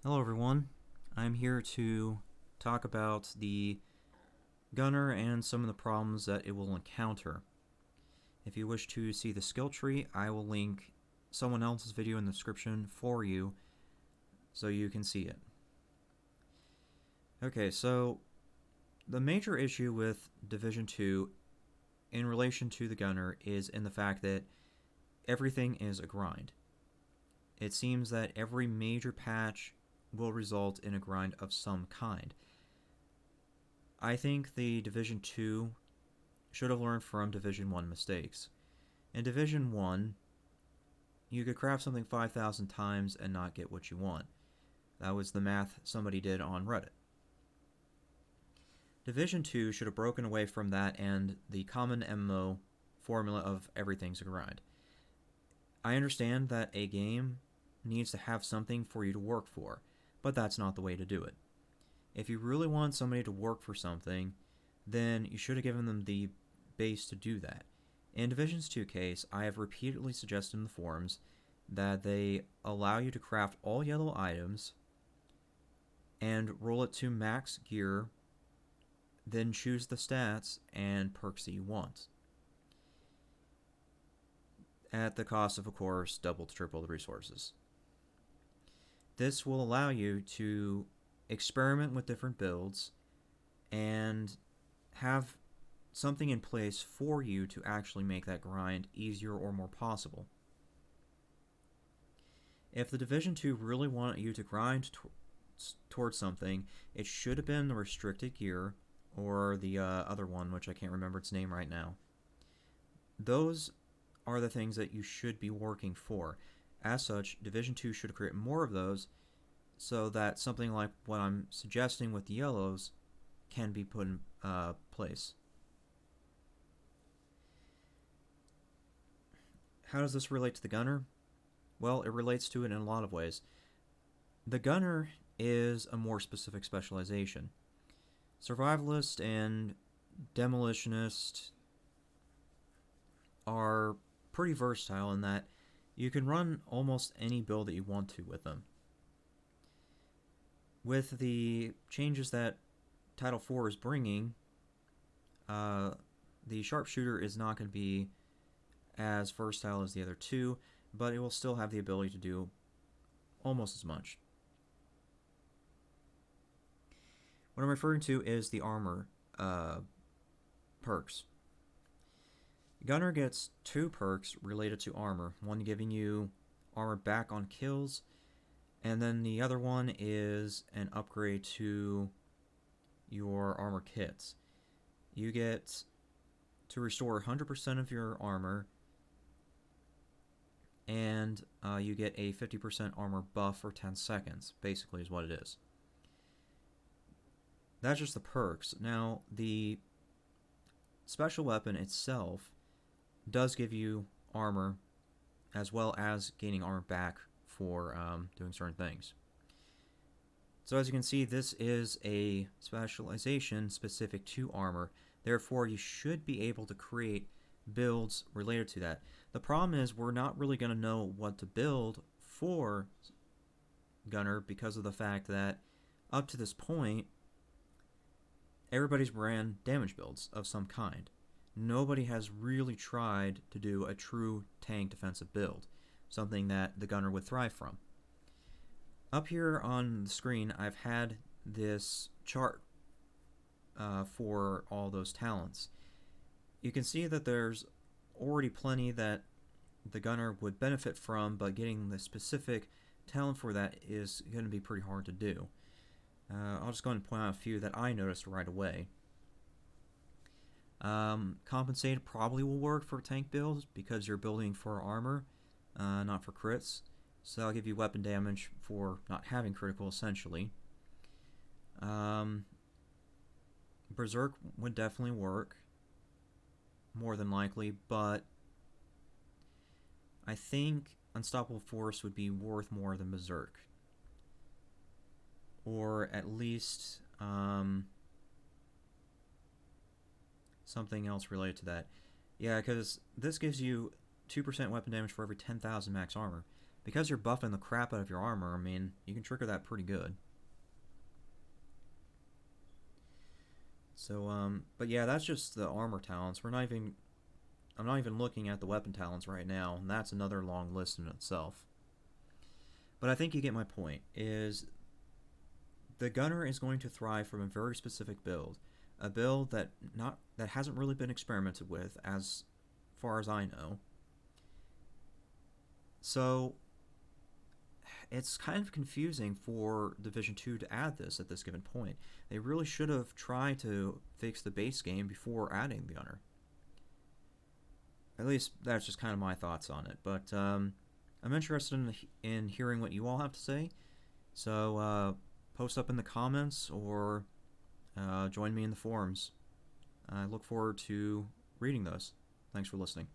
Hello everyone, I'm here to talk about the gunner and some of the problems that it will encounter. If you wish to see the skill tree, I will link someone else's video in the description for you so you can see it. Okay, so the major issue with Division 2 in relation to the gunner is in the fact that everything is a grind. It seems that every major patch will result in a grind of some kind. I think the Division 2 should have learned from Division 1 mistakes. In Division 1, you could craft something 5,000 times and not get what you want. That was the math somebody did on Reddit. Division 2 should have broken away from that and the common MMO formula of everything's a grind. I understand that a game needs to have something for you to work for, but that's not the way to do it. If you really want somebody to work for something, then you should have given them the base to do that. In Division's 2 case, I have repeatedly suggested in the forums that they allow you to craft all yellow items and roll it to max gear, then choose the stats and perks that you want. At the cost of course, double to triple the resources. This will allow you to experiment with different builds and have something in place for you to actually make that grind easier or more possible. If the Division 2 really wanted you to grind towards something, it should have been the restricted gear or the other one, which I can't remember its name right now. Those are the things that you should be working for. As such, Division 2 should create more of those so that something like what I'm suggesting with the yellows can be put in place. How does this relate to the gunner? Well, it relates to it in a lot of ways. The gunner is a more specific specialization. Survivalist and demolitionist are pretty versatile in that you can run almost any build that you want to with them. With the changes that Title 4 is bringing, the sharpshooter is not going to be as versatile as the other two, but it will still have the ability to do almost as much. What I'm referring to is the armor perks. Gunner gets 2 perks related to armor, one giving you armor back on kills, and then the other one is an upgrade to your armor kits. You get to restore 100% of your armor, and you get a 50% armor buff for 10 seconds, basically is what it is. That's just the perks. Now, the special weapon itself does give you armor as well as gaining armor back for doing certain things. So as you can see, this is a specialization specific to armor. Therefore, you should be able to create builds related to that. The problem is we're not really going to know what to build for gunner because of the fact that up to this point, everybody's ran damage builds of some kind. Nobody has really tried to do a true tank defensive build, something that the gunner would thrive from. Up here on the screen, I've had this chart for all those talents. You can see that there's already plenty that the gunner would benefit from, but getting the specific talent for that is going to be pretty hard to do. I'll just go ahead and point out a few that I noticed right away. Compensated probably will work for tank builds because you're building for armor, not for crits. So that'll give you weapon damage for not having critical, essentially. Berserk would definitely work, more than likely, but I think Unstoppable Force would be worth more than Berserk. Or at least something else related to that. Yeah, because this gives you 2% weapon damage for every 10,000 max armor. because you're buffing the crap out of your armor, I mean, you can trigger that pretty good. So, but yeah, that's just the armor talents. I'm not even looking at the weapon talents right now, and that's another long list in itself. But I think you get my point, is the gunner is going to thrive from a very specific build. A build that hasn't really been experimented with as far as I know. So it's kind of confusing for Division 2 to add this at this given point. They really should have tried to fix the base game before adding the gunner. At least that's just kind of my thoughts on it. But I'm interested in hearing what you all have to say. So post up in the comments or join me in the forums. I look forward to reading those. Thanks for listening.